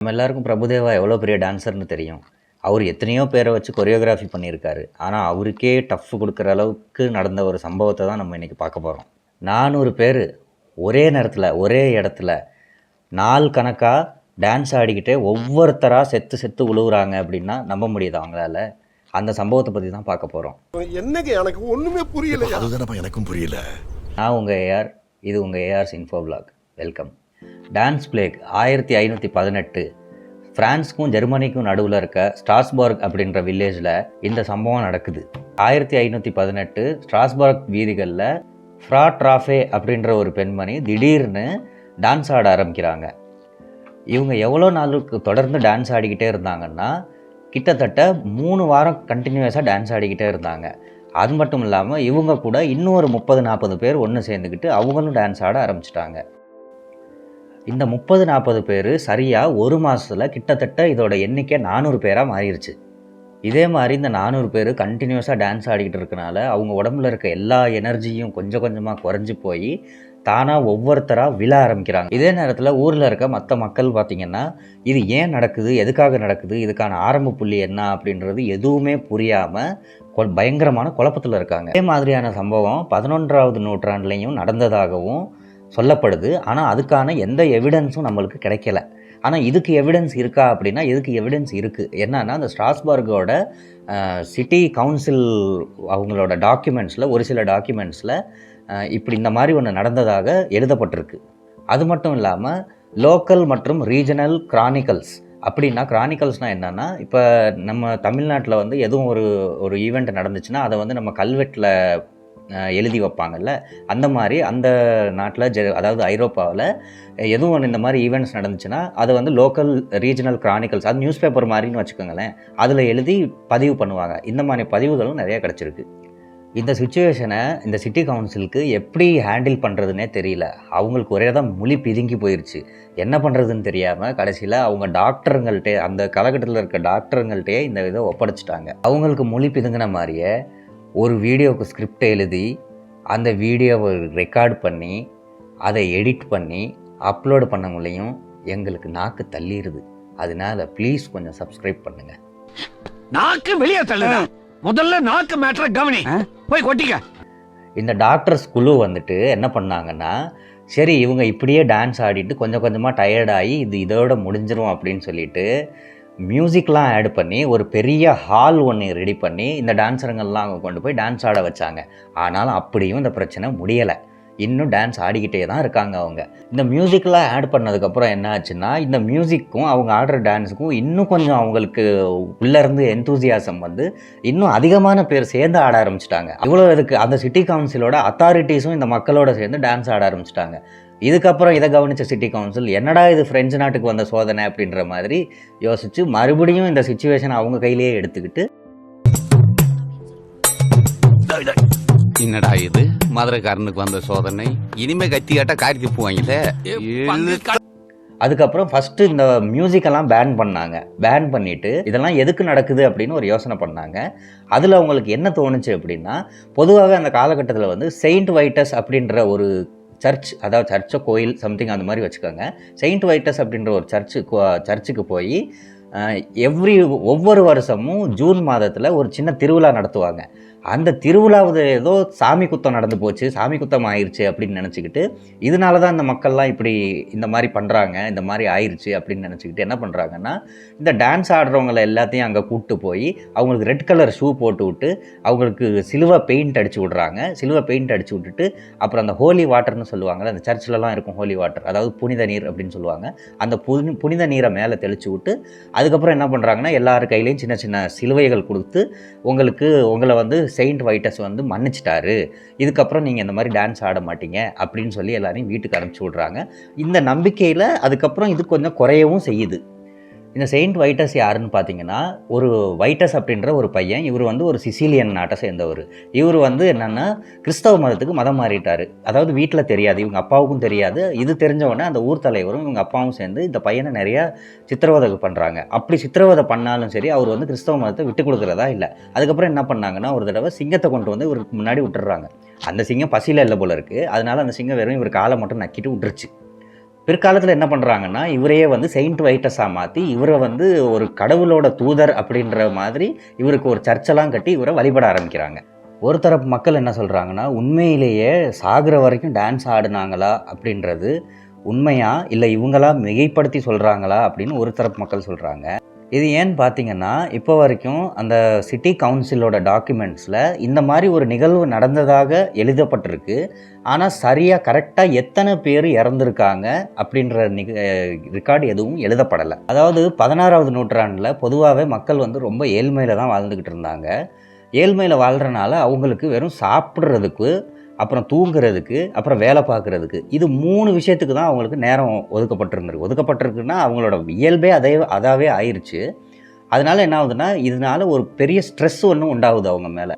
நம்ம எல்லாருக்கும் பிரபுதேவா எவ்வளோ பெரிய டான்ஸர்னு தெரியும். அவர் எத்தனையோ பேரை வச்சு கொரியோகிராஃபி பண்ணியிருக்காரு. ஆனால் அவருக்கே டஃப் கொடுக்குற அளவுக்கு நடந்த ஒரு சம்பவத்தை தான் நம்ம இன்றைக்கி பார்க்க போகிறோம். 400 பேர் ஒரே நேரத்தில் ஒரே இடத்துல நாள் கணக்காக டான்ஸ் ஆடிக்கிட்டே ஒவ்வொருத்தராக செத்து செத்து உழுவுறாங்க அப்படின்னா நம்ப முடியுது அவங்களால. அந்த சம்பவத்தை பற்றி தான் பார்க்க போகிறோம். என்னங்க எனக்கு ஒன்றுமே புரியல. அதுதானப்பா எனக்கும் புரியல. நான் உங்கள் ஏஆர், இது உங்கள் ARS info vlog. Welcome. Dance plague 1518 ஃப்ரான்ஸுக்கும் ஜெர்மனிக்கும் நடுவில் இருக்க ஸ்ட்ராஸ்பர்க் அப்படின்ற வில்லேஜில் இந்த சம்பவம் நடக்குது. 1518 ஸ்ட்ராஸ்பர்க் வீதிகளில் ஃப்ரா ட்ராஃபே அப்படின்ற ஒரு பெண்மணி திடீர்னு டான்ஸ் ஆட ஆரம்பிக்கிறாங்க. இவங்க எவ்வளோ நாளுக்கு தொடர்ந்து டான்ஸ் ஆடிக்கிட்டே இருந்தாங்கன்னா கிட்டத்தட்ட 3 வாரம் கண்டினியூஸாக டான்ஸ் ஆடிக்கிட்டே இருந்தாங்க. அது மட்டும் இல்லாமல் இவங்க கூட இன்னும் ஒரு 30-40 பேர் ஒன்று சேர்ந்துக்கிட்டு அவங்களும் டான்ஸ் ஆட ஆரம்பிச்சிட்டாங்க. இந்த 30-40 பேர் சரியாக ஒரு மாதத்தில் கிட்டத்தட்ட இதோட எண்ணிக்கை 400 பேராக மாறிடுச்சு. இதே மாதிரி இந்த 400 பேர் கண்டினியூஸாக டான்ஸ் ஆடிக்கிட்டு இருக்கனால அவங்க உடம்புல இருக்க எல்லா எனர்ஜியும் கொஞ்சம் கொஞ்சமாக குறைஞ்சி போய் தானாக ஒவ்வொருத்தராக விழ ஆரம்பிக்கிறாங்க. இதே நேரத்தில் ஊரில் இருக்க மற்ற மக்கள் பார்த்திங்கன்னா இது ஏன் நடக்குது, எதுக்காக நடக்குது, இதுக்கான ஆரம்ப புள்ளி என்ன அப்படின்றது எதுவுமே புரியாமல் பயங்கரமான குழப்பத்தில் இருக்காங்க. இதே மாதிரியான சம்பவம் 11ஆவது நூற்றாண்டுலேயும் நடந்ததாகவும் சொல்லப்படுது. ஆனால் அதுக்கான எந்த எவிடன்ஸும் நம்மளுக்கு கிடைக்கல. ஆனால் இதுக்கு எவிடன்ஸ் இருக்கா அப்படின்னா இதுக்கு எவிடன்ஸ் இருக்குது. என்னன்னா அந்த ஸ்ட்ராஸ்பர்கோட சிட்டி கவுன்சில் அவங்களோட டாக்குமெண்ட்ஸில் ஒரு சில டாக்குமெண்ட்ஸில் இப்படி இந்த மாதிரி ஒன்று நடந்ததாக எழுதப்பட்டிருக்கு. அது மட்டும் இல்லாமல் லோக்கல் மற்றும் ரீஜனல் கிரானிக்கல்ஸ் அப்படின்னா கிரானிக்கல்ஸ்னால் என்னென்னா இப்போ நம்ம தமிழ்நாட்டில் வந்து எதுவும் ஒரு ஈவெண்ட் நடந்துச்சுன்னா அதை வந்து நம்ம கல்வெட்டில் எழுதி வைப்பாங்கல்ல, அந்த மாதிரி அந்த நாட்டில் அதாவது ஐரோப்பாவில் எதுவும் ஒன்று இந்த மாதிரி ஈவெண்ட்ஸ் நடந்துச்சுன்னா அதை வந்து லோக்கல் ரீஜனல் கிரானிக்கல்ஸ், அது நியூஸ் பேப்பர் மாதிரின்னு வச்சுக்கோங்களேன், அதில் எழுதி பதிவு பண்ணுவாங்க. இந்த மாதிரி பதிவுகளும் நிறையா கிடச்சிருக்கு. இந்த சுச்சுவேஷனை இந்த சிட்டி கவுன்சிலுக்கு எப்படி ஹேண்டில் பண்ணுறதுனே தெரியல. அவங்களுக்கு ஒரே தான் மொழி பிதுங்கி போயிடுச்சு. என்ன பண்ணுறதுன்னு தெரியாமல் கடைசியில் அவங்க டாக்டருங்கள்ட்டே, அந்த காலகட்டத்தில் இருக்க டாக்டருங்கள்ட்டே இந்த இதை ஒப்படைச்சிட்டாங்க. அவங்களுக்கு மொழி பிதுங்கின மாதிரியே ஒரு வீடியோவுக்கு ஸ்கிரிப்ட் எழுதி அந்த வீடியோவை ரெக்கார்ட் பண்ணி அதை எடிட் பண்ணி அப்லோடு பண்ண முடியும். எங்களுக்கு நாக்கு தள்ளிடுது. அதனால ப்ளீஸ் கொஞ்சம் சப்ஸ்கிரைப் பண்ணுங்க. நாக்கு வெளியே தள்ளுங்க. முதல்ல நாக்கு மேட்டரை கவனி. போய் கொட்டிக்க. இந்த டாக்டர்ஸ் குழு வந்துட்டு என்ன பண்ணாங்கன்னா, சரி இவங்க இப்படியே டான்ஸ் ஆடிட்டு கொஞ்சம் கொஞ்சமாக டயர்டாகி இதோட முடிஞ்சிரும் அப்படின்னு சொல்லிட்டு மியூசிக்லாம் ஆட் பண்ணி ஒரு பெரிய ஹால் ஒன்று ரெடி பண்ணி இந்த டான்ஸருங்கள்லாம் அவங்க கொண்டு போய் டான்ஸ் ஆட வச்சாங்க. ஆனாலும் அப்படியும் இந்த பிரச்சனை முடியலை. இன்னும் டான்ஸ் ஆடிக்கிட்டே தான் இருக்காங்க அவங்க. இந்த மியூசிக்லாம் ஆட் பண்ணதுக்கப்புறம் என்ன ஆச்சுன்னா இந்த மியூசிக்கும் அவங்க ஆடுற டான்ஸுக்கும் இன்னும் கொஞ்சம் அவங்களுக்கு உள்ளேருந்து எந்தூசியாசம் வந்து இன்னும் அதிகமான பேர் சேர்ந்து ஆட ஆரம்பிச்சிட்டாங்க. இவ்வளோ இதுக்கு அந்த சிட்டி கவுன்சிலோட அத்தாரிட்டிஸும் இந்த மக்களோட சேர்ந்து டான்ஸ் ஆட ஆரம்பிச்சிட்டாங்க. இதுக்கப்புறம் இதை கவனித்த சிட்டி கவுன்சில் என்னடா இது பிரெஞ்சு நாட்டுக்கு வந்த சோதனை அப்படின்ற மாதிரி யோசித்து மறுபடியும் இந்த சிச்சுவேஷன் அவங்க கையிலேயே எடுத்துக்கிட்டு, என்னடா இது மதுரைக்காரனுக்கு வந்த சோதனை, இனிமே கத்தி காட்டா காரிக்கு போவாங்களே. அதுக்கப்புறம் ஃபஸ்ட்டு இந்த மியூசிக்கெல்லாம் பேன் பண்ணாங்க. பேன் பண்ணிவிட்டு இதெல்லாம் எதுக்கு நடக்குது அப்படின்னு ஒரு யோசனை பண்ணாங்க. அதில் அவங்களுக்கு என்ன தோணுச்சு அப்படின்னா, பொதுவாகவே அந்த காலகட்டத்தில் வந்து செயின்ட் வைட்டஸ் அப்படின்ற ஒரு சர்ச், அதாவது சர்ச்சோ கோயில் சம்திங் அந்த மாதிரி வச்சுக்கோங்க. செயின்ட் வைட்டஸ் அப்படின்ற ஒரு சர்ச்சுக்கு போய் ஒவ்வொரு வருஷமும் ஜூன் மாதத்தில் ஒரு சின்ன திருவிழா நடத்துவாங்க. அந்த திருவிழாவது ஏதோ சாமி குத்தம் நடந்து போச்சு, சாமி குத்தம் ஆயிடுச்சு அப்படின்னு நினச்சிக்கிட்டு, இதனால தான் இந்த மக்கள்லாம் இப்படி இந்த மாதிரி பண்ணுறாங்க, இந்த மாதிரி ஆயிடுச்சு அப்படின்னு நினச்சிக்கிட்டு என்ன பண்ணுறாங்கன்னா, இந்த டான்ஸ் ஆடுறவங்களை எல்லாத்தையும் அங்கே கூப்பிட்டு போய் அவங்களுக்கு ரெட் கலர் ஷூ போட்டு விட்டு அவங்களுக்கு சிலுவை பெயிண்ட் அடித்து விட்றாங்க. சிலுவை பெயிண்ட் அடித்து விட்டுட்டு அப்புறம் அந்த ஹோலி வாட்டர்னு சொல்லுவாங்கள்ல, அந்த சர்ச்சிலலாம் இருக்கும் ஹோலி வாட்டர், அதாவது புனித நீர் அப்படின்னு சொல்லுவாங்க. அந்த புனித நீரை மேலே தெளித்து விட்டு அதுக்கப்புறம் என்ன பண்ணுறாங்கன்னா எல்லார் கையிலையும் சின்ன சின்ன சிலுவைகள் கொடுத்து உங்களை வந்து செயின்ட் வைட்டஸ் வந்து மன்னிச்சிட்டாரு, இதுக்கப்புறம் நீங்கள் இந்த மாதிரி டான்ஸ் ஆட மாட்டீங்க அப்படின்னு சொல்லி எல்லாரையும் வீட்டுக்கு அனுப்பிச்சி விட்றாங்க. இந்த நம்பிக்கையில் அதுக்கப்புறம் இது கொஞ்சம் குறையவும் செய்யுது. இந்த செயின்ட் வைட்டஸ் யாருன்னு பார்த்தீங்கன்னா, ஒரு வைட்டஸ் அப்படின்ற ஒரு பையன். இவர் வந்து ஒரு சிசிலியன் நாட்டை சேர்ந்தவர். இவர் வந்து என்னென்னா கிறிஸ்தவ மதத்துக்கு மதம் மாறிட்டார். அதாவது வீட்டில் தெரியாது, இவங்க அப்பாவுக்கும் தெரியாது. இது தெரிஞ்சவொடனே அந்த ஊர் தலைவரும் இவங்க அப்பாவும் சேர்ந்து இந்த பையனை நிறையா சித்திரவதை பண்ணுறாங்க. அப்படி சித்திரவதை பண்ணாலும் சரி அவர் வந்து கிறிஸ்தவ மதத்தை விட்டு கொடுக்குறதா இல்லை. அதுக்கப்புறம் என்ன பண்ணாங்கன்னா, ஒரு தடவை சிங்கத்தை கொண்டு வந்து இவருக்கு முன்னாடி விட்டுறாங்க. அந்த சிங்கம் பசியில் இல்லை போல இருக்குது. அதனால் அந்த சிங்கம் வெறும் இவர் காலை மட்டும் நக்கிட்டு விட்டுருச்சு. பிற்காலத்தில் என்ன பண்ணுறாங்கன்னா இவரையே வந்து செயின்ட் வைட்டஸாக மாற்றி இவரை வந்து ஒரு கடவுளோட தூதர் அப்படின்ற மாதிரி இவருக்கு ஒரு சர்ச்செல்லாம் கட்டி இவரை வழிபட ஆரம்பிக்கிறாங்க. ஒரு தரப்பு மக்கள் என்ன சொல்கிறாங்கன்னா உண்மையிலேயே சாகிற வரைக்கும் டான்ஸ் ஆடினாங்களா அப்படின்றது உண்மையா இல்லை இவங்களா மிகைப்படுத்தி சொல்கிறாங்களா அப்படின்னு ஒரு தரப்பு மக்கள் சொல்கிறாங்க. இது ஏன்னு பார்த்தீங்கன்னா இப்போ வரைக்கும் அந்த சிட்டி கவுன்சிலோட டாக்குமெண்ட்ஸில் இந்த மாதிரி ஒரு நிகழ்வு நடந்ததாக எழுதப்பட்டிருக்கு. ஆனால் சரியாக கரெக்டாக எத்தனை பேர் இறந்துருக்காங்க அப்படின்ற ரெக்கார்டு எதுவும் எழுதப்படலை. அதாவது 16வது நூற்றாண்டில் பொதுவாகவே மக்கள் வந்து ரொம்ப ஏழ்மையில் தான் வாழ்ந்துக்கிட்டு இருந்தாங்க. ஏழ்மையில் வாழ்கிறனால அவங்களுக்கு வெறும் சாப்பிட்றதுக்கு, அப்புறம் தூங்குறதுக்கு, அப்புறம் வேலை பார்க்குறதுக்கு, இது 3 விஷயத்துக்கு தான் அவங்களுக்கு நேரம் ஒதுக்கப்பட்டிருக்குன்னா அவங்களோட இயல்பே அதாவே ஆயிடுச்சு. அதனால என்ன ஆகுதுன்னா இதனால ஒரு பெரிய ஸ்ட்ரெஸ் ஒன்று உண்டாகுது அவங்க மேலே.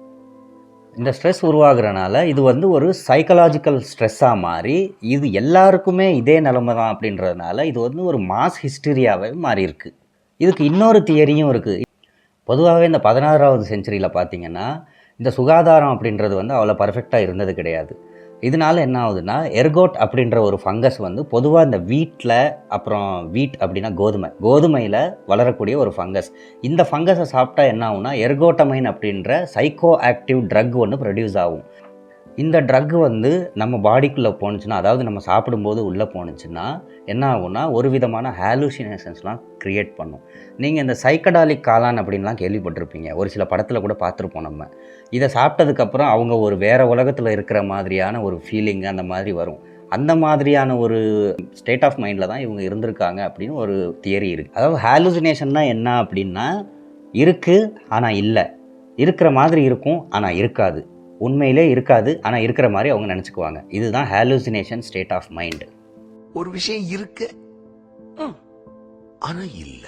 இந்த ஸ்ட்ரெஸ் உருவாகிறனால இது வந்து ஒரு சைக்கலாஜிக்கல் ஸ்ட்ரெஸ்ஸாக மாறி இது எல்லாருக்குமே இதே நிலைமை தான் அப்படின்றதுனால இது வந்து ஒரு மாஸ் ஹிஸ்டீரியாவே மாறி இருக்கு. இதுக்கு இன்னொரு தியரியும் இருக்குது. பொதுவாகவே இந்த 16வது செஞ்சுரியில் பார்த்தீங்கன்னா இந்த சுகாதாரம் அப்படின்றது வந்து அவ்வளோ பர்ஃபெக்டாக இருந்தது கிடையாது. இதனால என்ன ஆகுதுன்னா எர்கோட் அப்படின்ற ஒரு ஃபங்கஸ் வந்து பொதுவாக இந்த வீட்டில், அப்புறம் வீட் அப்படின்னா கோதுமையில் வளரக்கூடிய ஒரு ஃபங்கஸ். இந்த ஃபங்கஸை சாப்பிட்டா என்ன ஆகும்னா எர்கோட்டமைன் அப்படின்ற சைக்கோ ஆக்டிவ் ட்ரக் ஒன்று ப்ரொடியூஸ் ஆகும். இந்த ட்ரக் வந்து நம்ம பாடிக்குள்ளே போணுச்சுன்னா, அதாவது நம்ம சாப்பிடும்போது உள்ளே போணுச்சுன்னா என்ன ஆகும்னா ஒரு விதமான ஹாலுசினேஷன்ஸ்லாம் க்ரியேட் பண்ணும். நீங்கள் இந்த சைக்கடாலிக் காளான் அப்படின்லாம் கேள்விப்பட்டிருப்பீங்க, ஒரு சில படத்தில் கூட பார்த்துருப்போம் நம்ம. இதை சாப்பிட்டதுக்கப்புறம் அவங்க ஒரு வேறு உலகத்தில் இருக்கிற மாதிரியான ஒரு ஃபீலிங் அந்த மாதிரி வரும். அந்த மாதிரியான ஒரு ஸ்டேட் ஆஃப் மைண்டில் தான் இவங்க இருந்திருக்காங்க அப்படின்னு ஒரு தியரி இருக்குது. அதாவது ஹாலுசினேஷன்னா என்ன அப்படின்னா இருக்குது ஆனால் இல்லை, இருக்கிற மாதிரி இருக்கும் ஆனால் இருக்காது, உண்மையிலே இருக்காது ஆனால் இருக்கிற மாதிரி அவங்க நினச்சிக்குவாங்க. இதுதான் ஹாலுசினேஷன் ஸ்டேட் ஆஃப் மைண்ட். ஒரு விஷயம் இருக்கு ஆனா இல்ல.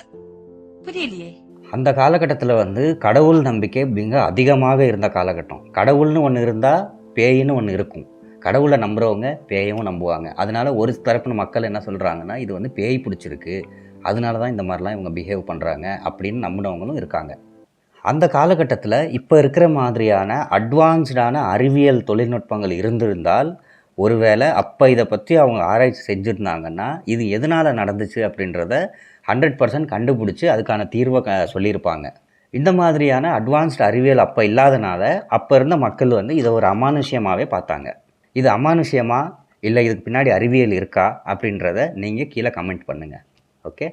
புரியலையே. அந்த காலகட்டத்தில் வந்து கடவுள் நம்பிக்கை மிக அதிகமாக இருந்த காலகட்டம். கடவுள்னு ஒன்று இருந்தால் பேயின்னு ஒன்று இருக்கும். கடவுளை நம்புகிறவங்க பேயவும் நம்புவாங்க. அதனால ஒரு தரப்பு மக்கள் என்ன சொல்கிறாங்கன்னா இது வந்து பேய் பிடிச்சிருக்கு, அதனால தான் இந்த மாதிரிலாம் இவங்க பிஹேவ் பண்ணுறாங்க அப்படின்னு நம்பினவங்களும் இருக்காங்க. அந்த காலகட்டத்தில் இப்போ இருக்கிற மாதிரியான அட்வான்ஸ்டான அறிவியல் தொழில்நுட்பங்கள் இருந்திருந்தால் ஒருவேளை அப்போ இதை பற்றி அவங்க ஆராய்ச்சி செஞ்சுருந்தாங்கன்னா இது எதனால் நடந்துச்சு அப்படின்றத 100% கண்டுபிடிச்சி அதுக்கான தீர்வை சொல்லியிருப்பாங்க. இந்த மாதிரியான அட்வான்ஸ்டு அறிவியல் அப்போ இல்லாதனால அப்போ இருந்த மக்கள் வந்து இதை ஒரு அமானுஷ்யமாகவே பார்த்தாங்க. இது அமானுஷ்யமா இல்லை இதுக்கு பின்னாடி அறிவியல் இருக்கா அப்படின்றத நீங்கள் கீழே கமெண்ட் பண்ணுங்கள். ஓகே.